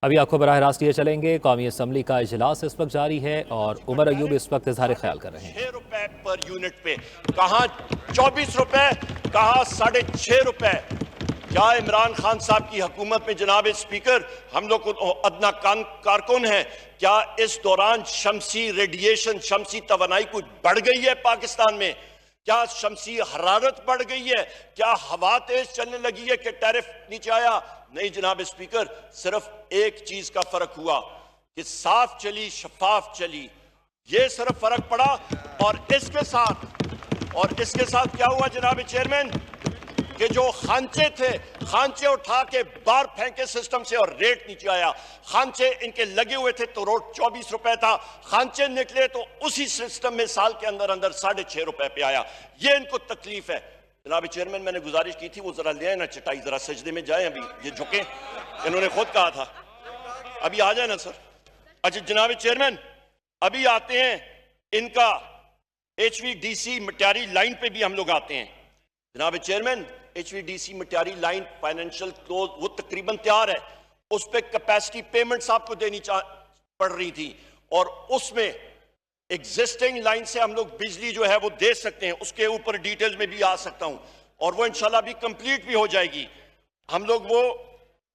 ابھی آپ کو براہ راست لیے چلیں گے۔ قومی اسمبلی کا اجلاس اس وقت جاری ہے اور عمر ایوب اس وقت اظہار خیال کر رہے ہیں۔ 6 روپے پر یونٹ پہ، کہاں 24 روپے، کہاں 6.5 روپے۔ کیا عمران خان صاحب کی حکومت میں جناب اسپیکر ہم لوگ ادنا کارکن ہیں؟ کیا اس دوران شمسی ریڈیشن، شمسی توانائی کچھ بڑھ گئی ہے پاکستان میں؟ کیا شمسی حرارت بڑھ گئی ہے؟ کیا ہوا تیز چلنے لگی ہے کہ ٹیرف نیچے آیا؟ نہیں جناب اسپیکر، صرف ایک چیز کا فرق ہوا کہ صاف چلی، شفاف چلی، یہ صرف فرق پڑا۔ اور اس کے ساتھ کیا ہوا جناب چیئرمین کہ جو خانچے تھے، خانچے اٹھا کے باہر پھینکے سسٹم سے اور ریٹ نیچے آیا۔ خانچے ان کے لگے ہوئے تھے تو روٹ 24 روپے تھا، خانچے نکلے تو اسی سسٹم میں سال کے اندر 6.5 روپے پہ آیا۔ یہ ان کو تکلیف ہے۔ جناب چیئرمین میں نے گزارش کی تھی وہ ذرا لے آئے نا چٹائی، ذرا سجدے میں جائیں، ابھی یہ جھکیں، انہوں نے خود کہا تھا ابھی آ جائیں نا سر۔ اچھا جناب چیئرمین، ابھی آتے ہیں ان کا H V D C Matiari line پہ بھی ہم لوگ آتے ہیں۔ جناب chairman, H V D C Matiari line financial close وہ تقریباً تیار ہے، اس پہ کیپیسٹی پیمنٹس آپ کو دینی پڑ رہی تھی، اور اس میں ایگزسٹنگ لائن سے ہم لوگ بجلی جو ہے وہ دے سکتے ہیں، اس کے اوپر ڈیٹیلز میں بھی آ سکتا ہوں، اور وہ انشاءاللہ بھی کمپلیٹ بھی ہو جائے گی۔ ہم لوگ وہ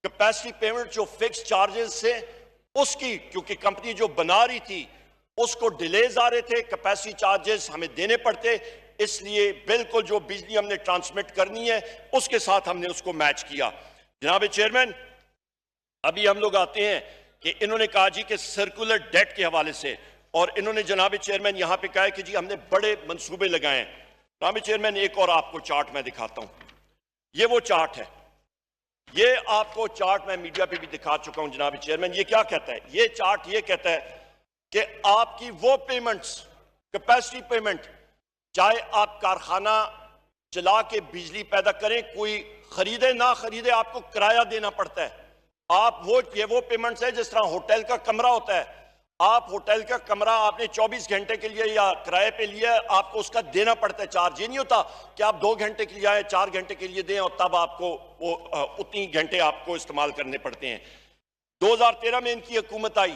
کیپیسٹی پیمنٹ جو فکس چارجز سے اس کی، کیونکہ کمپنی جو بنا رہی تھی اس کو ڈیلیز آ رہے تھے، کیپیسٹی چارجز ہمیں دینے پڑتے، اس لیے بالکل جو بجلی ہم نے ٹرانسمٹ کرنی ہے اس کے ساتھ ہم نے اس کو میچ کیا۔ جناب چیئرمین، ابھی ہم لوگ آتے ہیں کہ انہوں نے کہا جی کہ سرکولر ڈیٹ کے حوالے سے، اور انہوں نے جناب چیئرمین یہاں پہ کہا ہے کہ جی ہم نے بڑے منصوبے لگائے ہیں۔ جناب چیئرمین، ایک اور آپ کو چارٹ میں دکھاتا ہوں، یہ وہ چارٹ ہے، یہ آپ کو چارٹ میں میڈیا پہ بھی دکھا چکا ہوں جناب چیئرمین۔ یہ کیا کہتا ہے؟ یہ چارٹ یہ کہتا ہے کہ آپ کی وہ پیمنٹس، کیپیسٹی پیمنٹ، چاہے آپ کارخانہ چلا کے بجلی پیدا کریں، کوئی خریدے نہ خریدے آپ کو کرایہ دینا پڑتا ہے۔ یہ وہ پیمنٹس ہے جس طرح ہوٹل کا کمرہ ہوتا ہے، آپ ہوٹل کا کمرہ آپ نے 24 گھنٹے کے لیے یا کرائے پہ لیا ہے، آپ کو اس کا دینا پڑتا ہے چارج۔ یہ نہیں ہوتا کہ آپ 2 گھنٹے کے لیے آئے، 4 گھنٹے کے لیے دیں اور تب آپ کو وہ اتنی گھنٹے آپ کو استعمال کرنے پڑتے ہیں۔ 2013 میں ان کی حکومت آئی،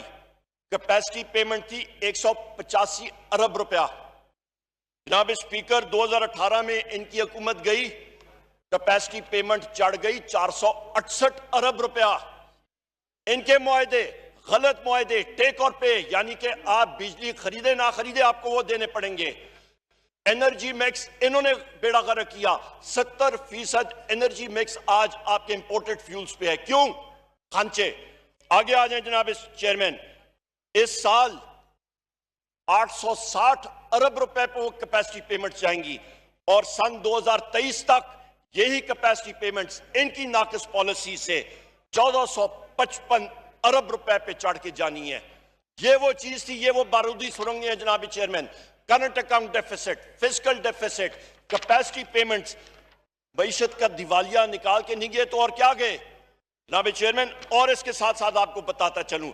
کیپیسٹی پیمنٹ تھی 185 ارب روپیہ۔ جناب اسپیکر، 2018 میں ان کی حکومت گئی، کیپیسٹی پیمنٹ چڑھ گئی 468 ارب روپیہ۔ ان کے معاہدے غلط معاہدے، ٹیک اور پے، یعنی کہ آپ بجلی خریدے نہ خریدے آپ کو وہ دینے پڑیں گے۔ انرجی میکس انہوں نے بیڑا غرق کیا، 70% انرجی میکس آج آپ کے امپورٹڈ فیولز پہ ہے۔ کیوں؟ خانچے۔ آگے آ جائیں جناب چیئرمین، اس سال 860 ارب روپے پہ وہ کیپیسٹی پیمنٹ جائیں گی، اور سن 2023 تک یہی کیپیسٹی پیمنٹس ان کی ناقص پالیسی سے 1455 ارب روپے پہ چڑھ کے جانی ہے۔ یہ وہ چیز تھی، یہ وہ بارودی سرنگیں ہیں جناب chairman. Current account deficit, fiscal deficits, capacity payments, معیشت کا دیوالیہ نکال کے نہیں گئے تو اور کیا گئے جناب چیئرمین؟ اور اس کے ساتھ ساتھ آپ کو بتاتا چلوں،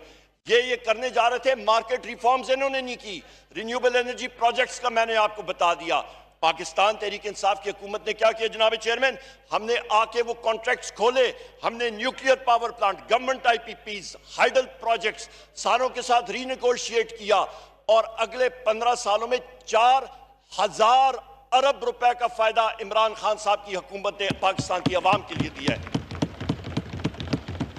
یہ کرنے جا رہے تھے، مارکیٹ ریفارمز انہوں نے نہیں کی، رینیوبل انرجی پروجیکٹس کا میں نے آپ کو بتا دیا۔ پاکستان تحریک انصاف کی حکومت نے کیا کیا جناب چیئرمین؟ ہم نے آ کے وہ کانٹریکٹس کھولے، ہم نے نیوکلیئر پاور پلانٹ، گورنمنٹ آئی پی پیز، ہائیڈل پروجیکٹس ساروں کے ساتھ ری نیگوشیٹ کیا، اور اگلے 15 سالوں میں 4000 ارب روپے کا فائدہ عمران خان صاحب کی حکومت نے پاکستان کی عوام کے لیے دیا ہے۔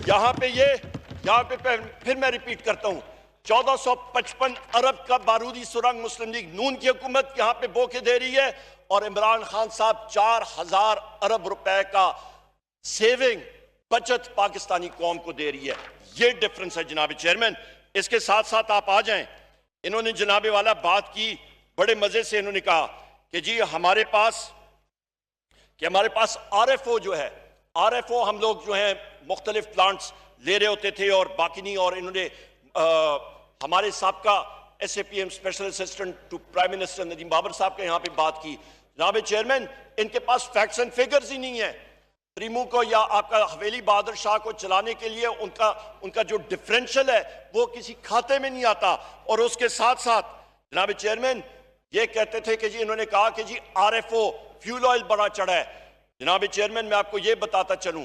یہاں پہ پھر میں ریپیٹ کرتا ہوں، 1455 ارب کا بارودی سرنگ مسلم لیگ نون کی حکومت یہاں پہ بو کے دے رہی ہے، اور عمران خان صاحب 4000 ارب روپے کا سیونگ، بچت پاکستانی قوم کو دے رہی ہے۔ یہ ڈیفرنس ہے جناب چیئرمین۔ اس کے ساتھ ساتھ آپ آ جائیں، انہوں نے جناب والا بات کی بڑے مزے سے، انہوں نے کہا کہ جی ہمارے پاس آر ایف او جو ہے، آر ایف او ہم لوگ جو ہیں مختلف پلانٹس لے رہے ہوتے تھے اور باقی نہیں، اور انہوں نے ہمارے سابقہ S A P M special assistant to prime minister Nadeem Babar sahib کے یہاں پہ بات کی۔ جناب چیئرمین، ان کے پاس فیکٹس اینڈ فیگرز ہی نہیں ہیں۔ پریمو کو یا آپ کا حویلی بہادر شاہ کو چلانے کے لیے ان کا جو ڈفرینشل ہے وہ کسی کھاتے میں نہیں آتا۔ اور اس کے ساتھ ساتھ جناب چیئرمین یہ کہتے تھے کہ جی انہوں نے کہا کہ G R F O fuel oil بڑا چڑھا ہے۔ جناب چیئرمین، میں آپ کو یہ بتاتا چلوں،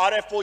RFO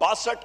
62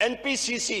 NPCC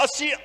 80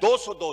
202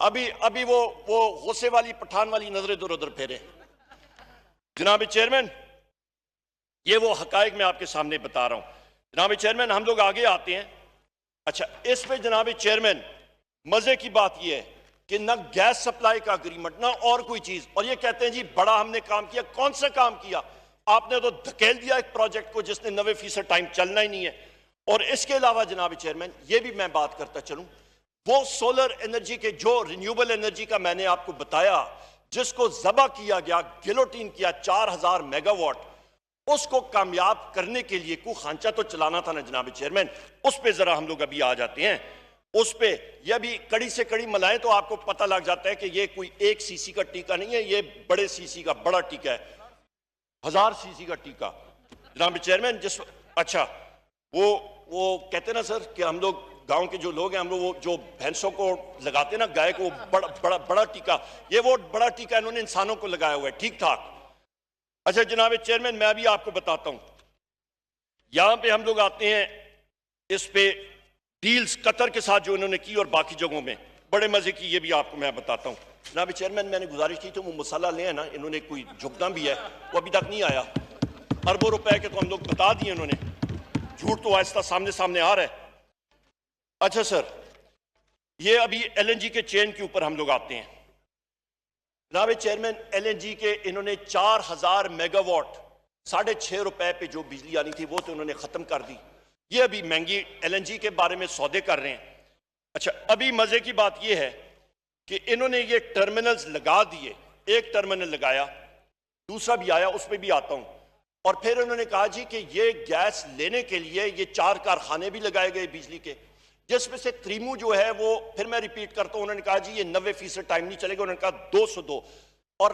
ابھی وہ غصے والی پٹھان والی نظریں ادھر ادھر پھیرے. جناب چیئرمین یہ وہ حقائق میں آپ کے سامنے بتا رہا ہوں. جناب چیئرمین ہم لوگ آگے آتے ہیں. اچھا اس پہ جناب چیئرمین مزے کی بات یہ ہے کہ نہ گیس سپلائی کا اگریمنٹ نہ اور کوئی چیز, اور یہ کہتے ہیں جی بڑا ہم نے کام کیا. کون سا کام کیا؟ آپ نے تو دھکیل دیا ایک پروجیکٹ کو جس نے 90% ٹائم چلنا ہی نہیں ہے. اور اس کے علاوہ جناب چیئرمین یہ بھی میں بات کرتا چلوں, وہ سولر انرجی کے جو رینیوبل انرجی کا میں نے آپ کو بتایا جس کو ذبح کیا گیا, گلوٹین کیا 4000 میگا واٹ, اس کو کامیاب کرنے کے لیے کوئی خانچہ تو چلانا تھا نا جناب چیئرمین. اس پہ ذرا ہم لوگ ابھی آ جاتے ہیں. اس پہ یہ ابھی کڑی سے کڑی ملائیں تو آپ کو پتہ لگ جاتا ہے کہ یہ کوئی 1 سی سی کا ٹیکہ نہیں ہے, یہ بڑے سی سی کا بڑا ٹیکہ ہے, 1000 سی سی کا ٹیکہ جناب چیئرمین. اچھا وہ کہتے ہیں نا سر کہ ہم لوگ گاؤں کے جو لوگ ہیں ہم لوگ وہ جو بھینسوں کو لگاتے ہیں نا گائے کو, بڑا ٹیکہ, یہ وہ بڑا ٹیکہ انہوں نے انسانوں کو لگایا ہوا ہے. ٹھیک ٹھاک. اچھا جناب چیئرمین میں بھی آپ کو بتاتا ہوں, یہاں پہ ہم لوگ آتے ہیں اس پہ ڈیلز قطر کے ساتھ جو انہوں نے کی اور باقی جگہوں میں بڑے مزے کی, یہ بھی آپ کو میں بتاتا ہوں. جناب چیئرمین میں نے گزارش کی تھی وہ مسئلہ لے ہے نا, انہوں نے کوئی جھکنا بھی ہے وہ ابھی تک نہیں آیا. اربوں روپے کے تو ہم لوگ بتا دیے انہوں نے, جھوٹ تو آہستہ سامنے آ رہا ہے. اچھا سر یہ ابھی ایل این جی کے چین کے اوپر ہم لوگ آتے ہیں. جناب چیئرمین ایل این جی کے انہوں نے 4000 میگا واٹ 6.5 روپے پہ جو بجلی آنی تھی وہ تو انہوں نے ختم کر دی. یہ ابھی مہنگی ایل این جی کے بارے میں سودے کر رہے ہیں. اچھا ابھی مزے کی بات یہ ہے کہ انہوں نے یہ ٹرمینلز لگا دیے, ایک ٹرمینل لگایا, دوسرا بھی آیا, اس پہ بھی آتا ہوں. اور پھر انہوں نے کہا جی کہ یہ گیس لینے کے لیے یہ 4 کارخانے بھی لگائے گئے بجلی کے, جس میں سے تریمو جو ہے وہ, پھر میں ریپیٹ کرتا ہوں, انہوں نے کہا جی یہ 90% ٹائم نہیں چلے گا, انہوں نے کہا 202. اور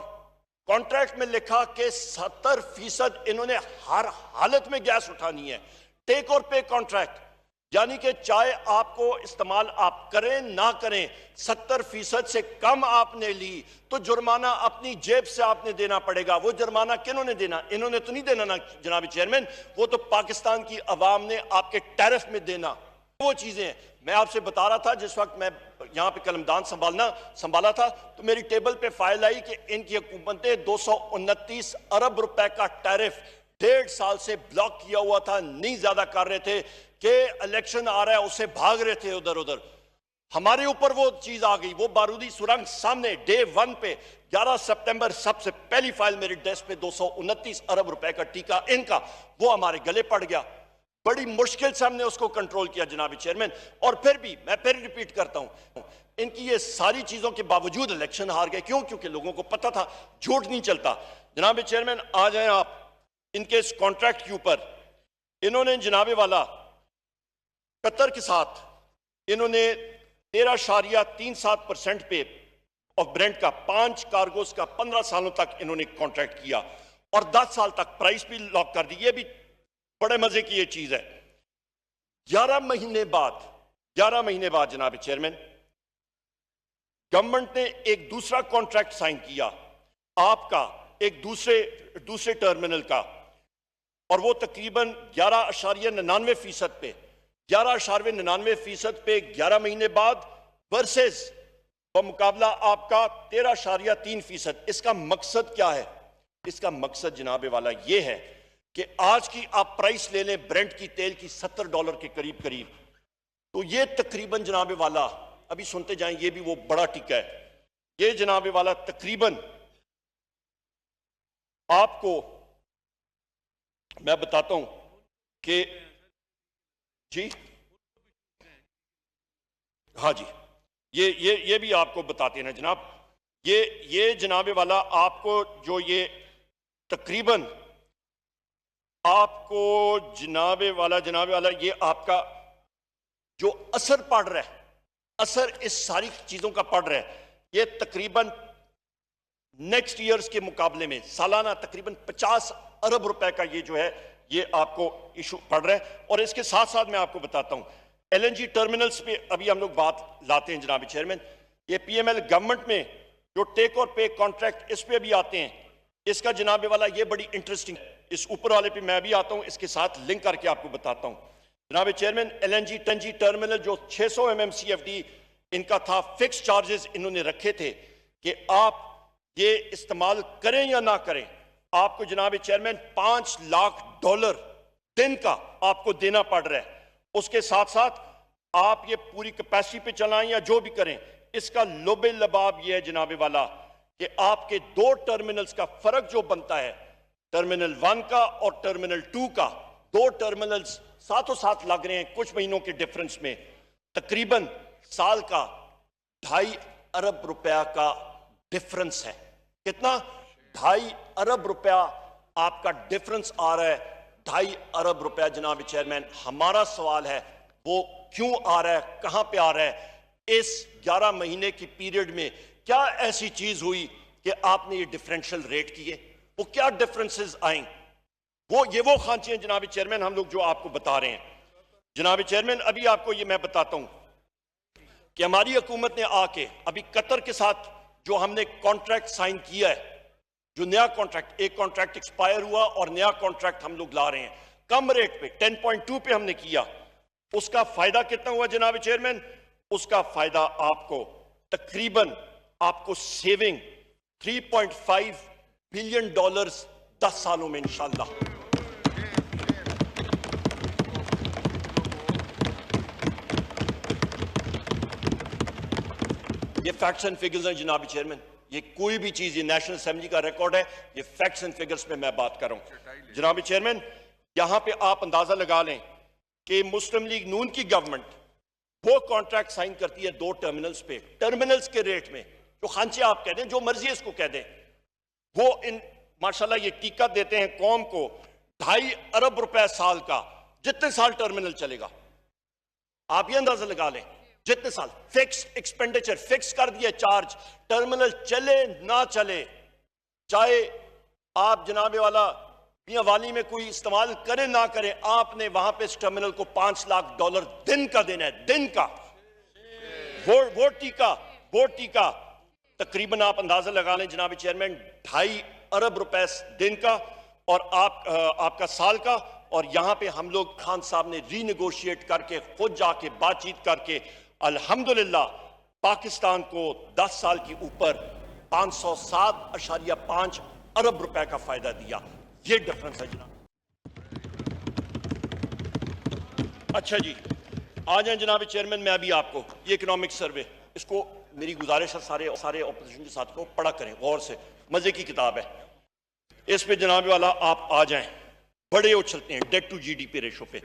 کانٹریکٹ میں لکھا کہ 70% انہوں نے ہر حالت میں گیس اٹھانی ہے. ٹیک اور پے کانٹریکٹ, یعنی کہ چاہے آپ کو استعمال آپ کریں نہ کریں 70% سے کم آپ نے لی تو جرمانہ اپنی جیب سے آپ نے دینا پڑے گا. وہ جرمانہ کنہوں نے دینا؟ انہوں نے تو نہیں دینا نا جناب چیئرمین, وہ تو پاکستان کی عوام نے آپ کے ٹیرف میں دینا. وہ چیزیں میں آپ سے بتا رہا تھا جس وقت میں یہاں پہ قلمدان سنبھالا تھا تو میری ٹیبل پہ فائل آئی کہ ان کی حکومت نے 229 ارب روپے کا ٹیرف 1.5 سال سے بلاک کیا ہوا تھا, نہیں زیادہ کر رہے تھے کہ الیکشن آ رہا ہے اسے بھاگ رہے تھے ادھر. ہمارے اوپر وہ چیز آ گئی, وہ بارودی سرنگ سامنے ڈے 1 پہ 11 سپٹمبر سب سے پہلی فائل میری ڈیسک پہ 229 ارب روپے کا ٹیکہ ان کا, وہ ہمارے گلے پڑ گیا. بڑی مشکل سے ہم نے اس کو کنٹرول کیا جناب چیئرمین. اور پھر بھی میں پھر ریپیٹ کرتا ہوں, ان کی یہ ساری چیزوں کے باوجود الیکشن ہار گئے. کیوں؟ کیونکہ لوگوں کو پتہ تھا جھوٹ نہیں چلتا. جناب چیئرمین آ جائیں آپ ان کے اس کانٹریکٹ کے اوپر. انہوں نے جناب والا قطر کے ساتھ انہوں نے 13.37% پہ آف برینٹ کا 5 کارگوز کا 15 سالوں تک انہوں نے کانٹریکٹ کیا اور 10 سال تک پرائس بھی لاک کر دی. یہ بھی بڑے مزے کی یہ چیز ہے. 11 مہینے بعد جناب چیئرمین گورنمنٹ نے ایک دوسرا کانٹریکٹ سائن کیا آپ کا ایک دوسرے ٹرمینل کا, اور وہ تقریباً 11.99% پہ 11.99% پہ 11 مہینے بعد ورسز بمقابلہ آپ کا 13.3%. اس کا مقصد کیا ہے؟ اس کا مقصد جناب والا یہ ہے کہ آج کی آپ پرائس لے لیں برنٹ کی تیل کی $70 کے قریب تو یہ تقریباً جناب والا ابھی سنتے جائیں, یہ بھی وہ بڑا ٹکا ہے. یہ جناب والا تقریباً آپ کو میں بتاتا ہوں کہ جی ہاں جی یہ بھی آپ کو بتاتے ہیں جناب. یہ جناب والا آپ کو جو یہ تقریباً آپ کو جناب والا یہ آپ کا جو اثر پڑ رہا ہے, اثر اس ساری چیزوں کا پڑ رہا ہے, یہ تقریباً نیکسٹ ایئرز کے مقابلے میں سالانہ تقریباً 50 ارب روپے کا یہ جو ہے یہ آپ کو ایشو پڑ رہا ہے. اور اس کے ساتھ ساتھ میں آپ کو بتاتا ہوں ایل این جی ٹرمینلز پہ ابھی ہم لوگ بات لاتے ہیں جناب چیئرمین. یہ پی ایم ایل گورنمنٹ میں جو ٹیک اور پے کانٹریکٹ اس پہ بھی آتے ہیں, اس کا جناب والا یہ بڑی انٹرسٹنگ, اس اوپر والے پہ میں بھی آتا ہوں, اس کے ساتھ لنک کر کے آپ کو بتاتا ہوں. جناب chairman L N G terminal جو 600 MMCFD ان کا تھا فکس چارجز انہوں نے رکھے تھے کہ آپ یہ استعمال کریں یا نہ کریں آپ کو جناب چیئرمین $5 لاکھ دن کا آپ کو دینا پڑ رہا ہے. اس کے ساتھ ساتھ آپ یہ پوری کیپیسٹی پہ چلائیں یا جو بھی کریں, اس کا لب لباب یہ ہے جناب والا کہ آپ کے 2 ٹرمینلز کا فرق جو بنتا ہے, ٹرمینل 1 کا اور ٹرمینل 2 کا, 2 ٹرمینلز ساتھوں ساتھ لگ رہے ہیں کچھ مہینوں کے ڈیفرنس میں, تقریباً سال کا $2.5 ارب کا ڈیفرنس ہے. کتنا؟ $2.5 ارب آپ کا ڈیفرنس آ رہا ہے. $2.5 ارب جناب چیئرمین. ہمارا سوال ہے وہ کیوں آ رہا ہے, کہاں پہ آ رہا ہے؟ اس 11 مہینے کی پیریڈ میں کیا ایسی چیز ہوئی کہ آپ نے یہ ڈیفرنشل ریٹ کیے؟ وہ کیا ڈیفرنسز آئیں؟ وہ خانچے ہیں جناب چیئرمین ہم لوگ جو آپ کو بتا رہے ہیں. جناب چیئرمین ابھی آپ کو یہ میں بتاتا ہوں کہ ہماری حکومت نے آ کے ابھی قطر کے ساتھ جو ہم نے کانٹریکٹ سائن کیا ہے, جو نیا کانٹریکٹ, ایک کانٹریکٹ ایکسپائر ہوا اور نیا کانٹریکٹ ہم لوگ لا رہے ہیں کم ریٹ پہ 10.2 پہ ہم نے کیا. اس کا فائدہ کتنا ہوا جناب چیئرمین؟ اس کا فائدہ آپ کو تقریباً آپ کو سیونگ $3.5 بلین 10 سالوں میں انشاءاللہ. یہ فیکٹس اینڈ فگرز ہیں جناب چیئرمین, یہ کوئی بھی چیز, یہ نیشنل اسمبلی کا ریکارڈ ہے, یہ فیکٹس اینڈ فگرز پہ میں بات کر رہا ہوں. جناب چیئرمین یہاں پہ آپ اندازہ لگا لیں کہ مسلم لیگ نون کی گورنمنٹ وہ کانٹریکٹ سائن کرتی ہے 2 ٹرمینلز پہ, ٹرمینلز کے ریٹ میں, جو خانچے آپ کہہ دیں, جو مرضی اس کو کہہ دیں, وہ ان ماشاءاللہ یہ ٹیکہ دیتے ہیں قوم کو $2.5 ارب سال کا, جتنے سال ٹرمینل چلے گا. آپ یہ اندازہ لگا لیں جتنے سال فکس ایکسپینڈیچر, فکس کر دیا چارج, ٹرمینل چلے نہ چلے, چاہے آپ جناب والا میاں والی میں کوئی استعمال کریں نہ کریں, آپ نے وہاں پہ اس ٹرمینل کو $5 لاکھ دن کا دینا ہے, دن کا. وہ ٹیکہ تقریباً آپ اندازہ لگا لیں جناب چیئرمین $2.5 ارب دن کا, اور آپ کا سال کا. اور یہاں پہ ہم لوگ خان صاحب نے ری نیگوشیٹ کر کے خود جا کے بات چیت کر کے الحمدللہ پاکستان کو 10 سال کی اوپر $507.5 ارب کا فائدہ دیا. یہ ڈیفرنس ہے جناب. اچھا جی آ جائیں جناب چیئرمین, میں ابھی آپ کو یہ اکنامک سروے, اس کو میری گزارش ہے سارے اپوزیشن کے ساتھ کو پڑھا کریں غور سے, مزے کی کتاب ہے. اس پہ جناب والا آپ آ جائیں, بڑے اچھلتے ہیں debt to G D P ratio پہ.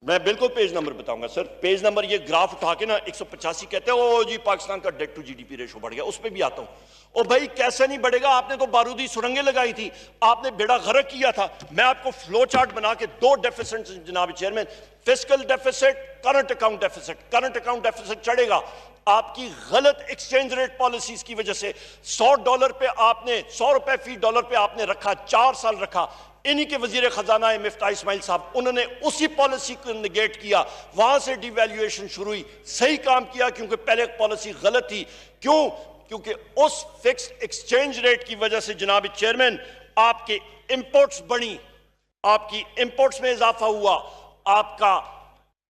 میں بالکل پیج نمبر بتاؤں گا سر, پیج نمبر یہ گراف اٹھا کے نا 185 کہتے ہیں او جی پاکستان کا debt to G D P ratio بڑھ گیا, اس پہ بھی آتا ہوں. او بھائی کیسے نہیں بڑھے گا, آپ نے تو بارودی سرنگیں لگائی تھی, آپ نے بیڑا غرق کیا تھا. میں آپ کو فلو چارٹ بنا کے 2 ڈیفیسٹ جناب chairman, fiscal deficits, current account deficit. Current account deficit چڑھے گا آپ کی غلط ایکسچینج ریٹ پالیسیز کی وجہ سے. $100 پہ آپ نے $100 فی ڈالر پہ آپ نے رکھا, 4 سال رکھا. انہی کے وزیر خزانہ ہے مفتاح اسماعیل صاحب, انہوں نے اسی پالیسی کو نگیٹ کیا, وہاں سے ڈی ویلیویشن شروع ہوئی. صحیح کام کیا کیونکہ پہلے پالیسی غلط تھی. کیوں؟ کیونکہ اس فکس ایکسچینج ریٹ کی وجہ سے جناب چیئرمین آپ کے امپورٹس بڑھی, آپ کی امپورٹس میں اضافہ ہوا, آپ کا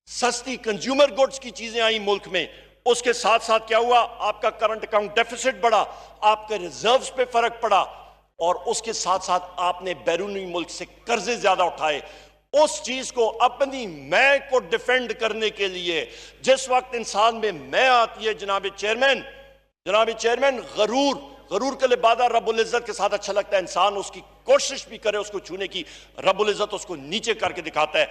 سستی کنزیومر گڈز کی چیزیں آئیں ملک میں. اس کے ساتھ ساتھ کیا ہوا, آپ کا کرنٹ اکاؤنٹ ڈیفیسٹ بڑھا, آپ کے ریزروز پہ فرق پڑا, اور اس کے ساتھ ساتھ آپ نے بیرونی ملک سے قرضے زیادہ اٹھائے. اس چیز کو اپنی میں کو ڈیفینڈ کرنے کے لیے جس وقت انسان میں میں آتی ہے جناب چیئرمین غرور کے لبادہ رب العزت کے ساتھ اچھا لگتا ہے. انسان اس کی کوشش بھی کرے اس کو چھونے کی, رب العزت اس کو نیچے کر کے دکھاتا ہے.